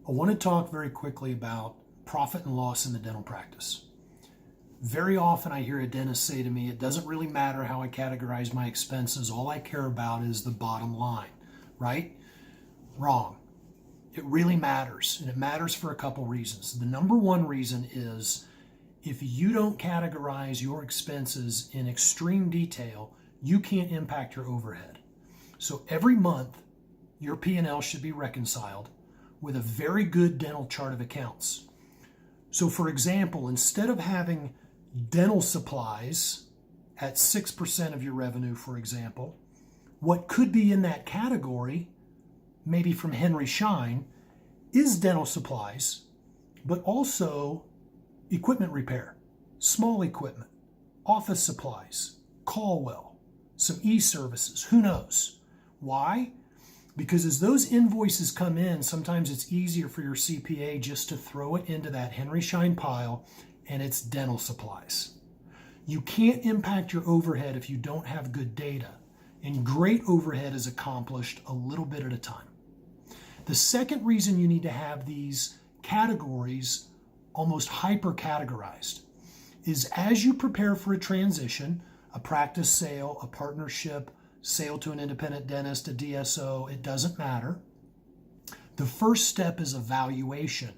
I want to talk very quickly about profit and loss in the dental practice. Very often I hear a dentist say to me, it doesn't really matter how I categorize my expenses. All I care about is the bottom line, right? Wrong. It really matters, and it matters for a couple reasons. The number one reason is if you don't categorize your expenses in extreme detail, you can't impact your overhead. So every month, your P&L should be reconciled with a very good dental chart of accounts. So for example, instead of having dental supplies at 6% of your revenue, for example, what could be in that category, maybe from Henry Schein, is dental supplies, but also equipment repair, small equipment, office supplies, Caldwell, some e-services, who knows? Why? Because as those invoices come in, sometimes it's easier for your CPA just to throw it into that Henry Schein pile, and it's dental supplies. You can't impact your overhead if you don't have good data, and great overhead is accomplished a little bit at a time. The second reason you need to have these categories almost hyper-categorized is as you prepare for a transition, a practice sale, a partnership, sale to an independent dentist, a DSO, it doesn't matter. The first step is a valuation.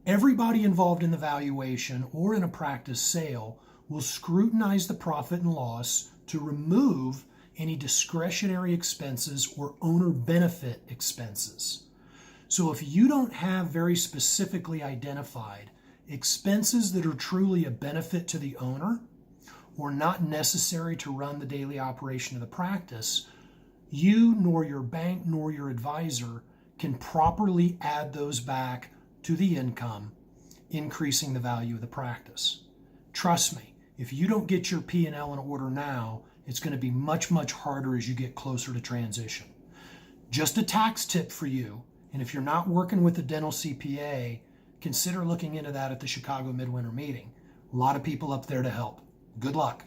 Everybody involved in the valuation or in a practice sale will scrutinize the profit and loss to remove any discretionary expenses or owner benefit expenses. So if you don't have very specifically identified expenses that are truly a benefit to the owner or not necessary to run the daily operation of the practice, you nor your bank nor your advisor can properly add those back to the income, increasing the value of the practice. Trust me, if you don't get your P&L in order now, it's going to be much, much harder as you get closer to transition. Just a tax tip for you, and if you're not working with a dental CPA, consider looking into that at the Chicago Midwinter Meeting. A lot of people up there to help. Good luck.